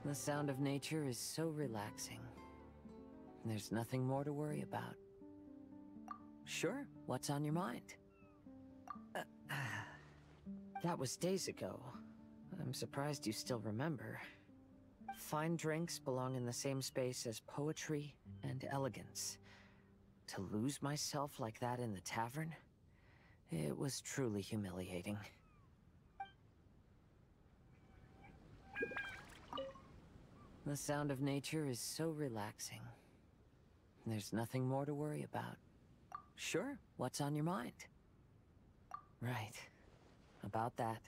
The sound of nature is so relaxing. There's nothing more to worry about. Sure, what's on your mind? That was days ago. I'm surprised you still remember. Fine drinks belong in the same space as poetry and elegance. To lose myself like that in the tavern, it was truly humiliating. The sound of nature is so relaxing. There's nothing more to worry about. Sure, what's on your mind? Right. About that.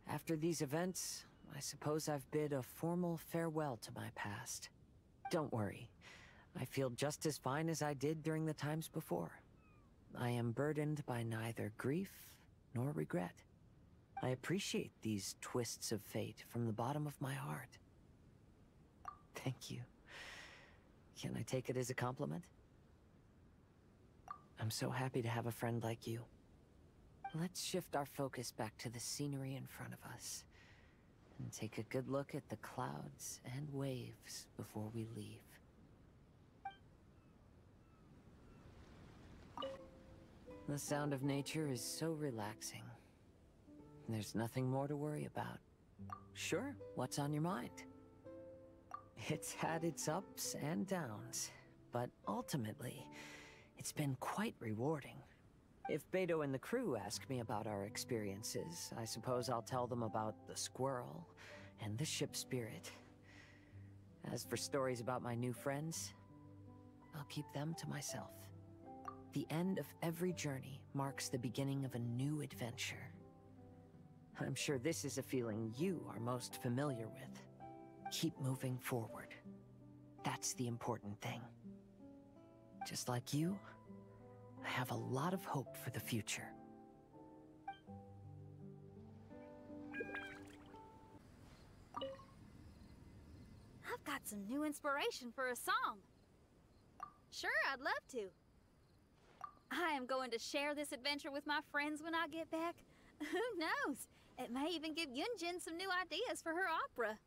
After these events, I suppose I've bid a formal farewell to my past. Don't worry. I feel just as fine as I did during the times before. I am burdened by neither grief nor regret. I appreciate these twists of fate from the bottom of my heart. Thank you. Can I take it as a compliment? I'm so happy to have a friend like you. Let's shift our focus back to the scenery in front of us and take a good look at the clouds and waves before we leave. The sound of nature is so relaxing. There's nothing more to worry about. Sure, what's on your mind? It's had its ups and downs, but ultimately, it's been quite rewarding. If Beto and the crew ask me about our experiences, I suppose I'll tell them about the squirrel and the ship spirit. As for stories about my new friends, I'll keep them to myself. The end of every journey marks the beginning of a new adventure. I'm sure this is a feeling you are most familiar with. Keep moving forward. That's the important thing. Just like you, I have a lot of hope for the future. I've got some new inspiration for a song. Sure, I'd love to. I am going to share this adventure with my friends when I get back. Who knows? It may even give Yunjin some new ideas for her opera.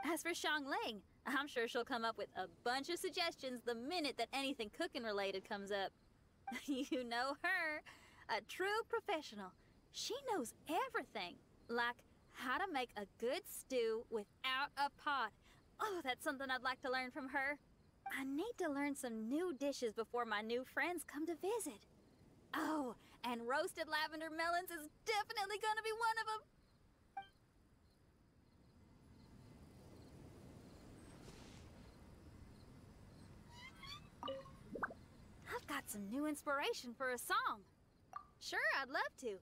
As for Xiangling, I'm sure she'll come up with a bunch of suggestions the minute that anything cooking related comes up. You know her, a true professional. She knows everything, like how to make a good stew without a pot. Oh, that's something I'd like to learn from her. I need to learn some new dishes before my new friends come to visit. Oh, and roasted lavender melons is definitely gonna be one of them. I've got some new inspiration for a song. Sure, I'd love to.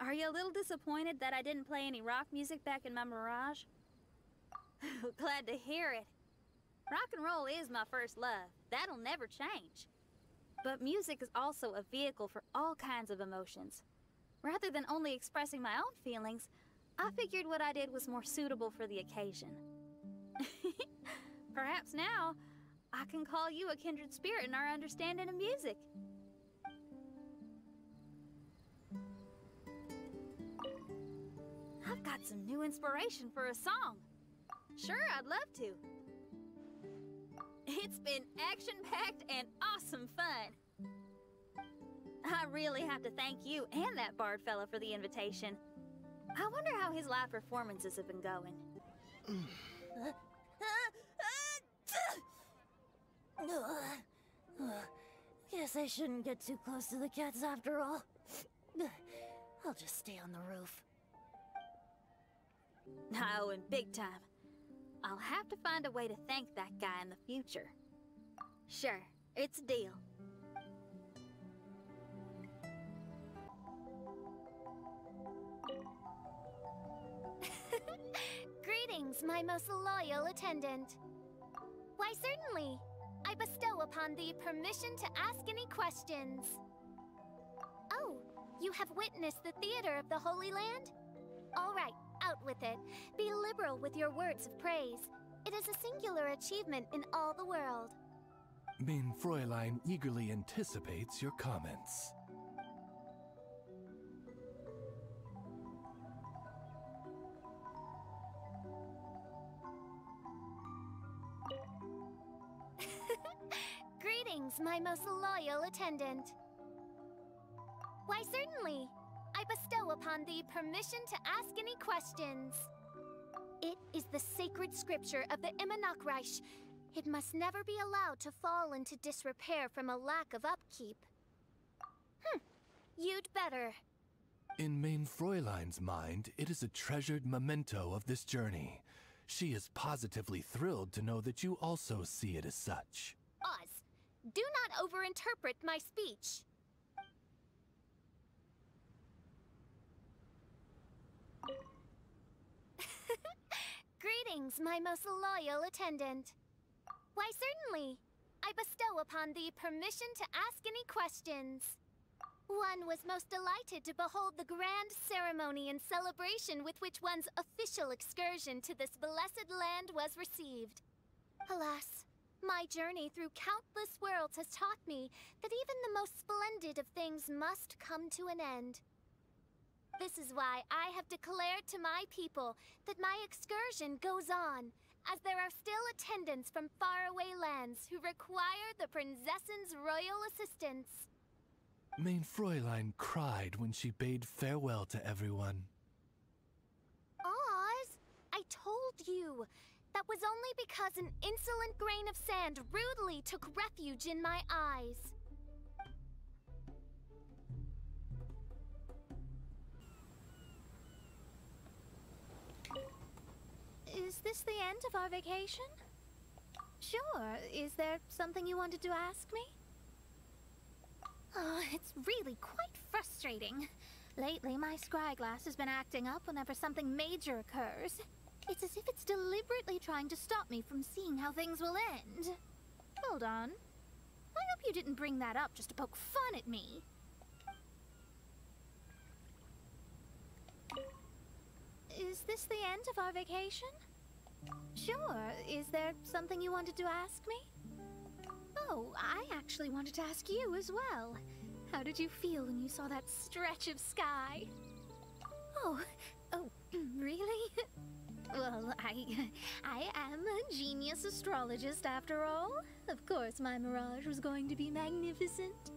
Are you a little disappointed that I didn't play any rock music back in my Mirage? Glad to hear it. Rock and roll is my first love. That'll never change. But music is also a vehicle for all kinds of emotions. Rather than only expressing my own feelings, I figured what I did was more suitable for the occasion. Perhaps now, I can call you a kindred spirit in our understanding of music. I've got some new inspiration for a song. Sure, I'd love to. It's been action-packed and awesome fun. I really have to thank you and that bard fella for the invitation. I wonder how his live performances have been going. Guess I shouldn't get too close to the cats after all. I'll just stay on the roof. Oh, and big time. I'll have to find a way to thank that guy in the future. Sure, it's a deal. Greetings, my most loyal attendant. Why, certainly. I bestow upon thee permission to ask any questions. Oh, you have witnessed the theater of the Holy Land? All right, out with it. Be liberal with your words of praise. It is a singular achievement in all the world. Mein Fräulein eagerly anticipates your comments. Greetings, my most loyal attendant. Why, certainly. I bestow upon thee permission to ask any questions. It is the sacred scripture of the Immonachreich. It must never be allowed to fall into disrepair from a lack of upkeep. You'd better. In Main Fräulein's mind, it is a treasured memento of this journey. She is positively thrilled to know that you also see it as such. Oz, do not overinterpret my speech. Greetings, my most loyal attendant. Why, certainly. I bestow upon thee permission to ask any questions. One was most delighted to behold the grand ceremony and celebration with which one's official excursion to this blessed land was received. Alas, my journey through countless worlds has taught me that even the most splendid of things must come to an end. This is why I have declared to my people that my excursion goes on, as there are still attendants from faraway lands who require the Princess's royal assistance. Main Fräulein cried when she bade farewell to everyone. Oz, I told you. That was only because an insolent grain of sand rudely took refuge in my eyes. Is this the end of our vacation? Sure. Is there something you wanted to ask me? Oh, it's really quite frustrating. Lately, my scryglass has been acting up whenever something major occurs. It's as if it's deliberately trying to stop me from seeing how things will end. Hold on. I hope you didn't bring that up just to poke fun at me. Is this the end of our vacation? Sure. Is there something you wanted to ask me? Oh, I actually wanted to ask you as well. How did you feel when you saw that stretch of sky? Oh, really? Well, I am a genius astrologist after all. Of course my mirage was going to be magnificent.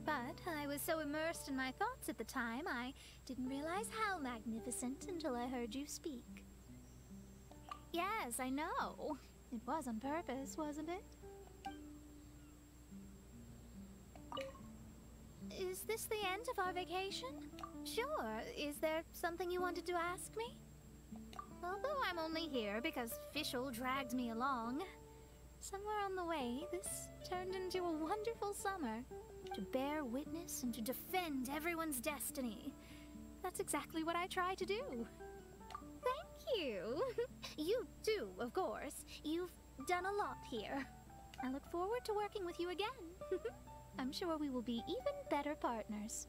But I was so immersed in my thoughts at the time, I didn't realize how magnificent until I heard you speak. Yes, I know. It was on purpose, wasn't it? Is this the end of our vacation? Sure. Is there something you wanted to ask me? Although I'm only here because Fischl dragged me along, somewhere on the way, this turned into a wonderful summer. To bear witness and to defend everyone's destiny. That's exactly what I try to do. Thank you. You too, of course. You've done a lot here. I look forward to working with you again. I'm sure we will be even better partners.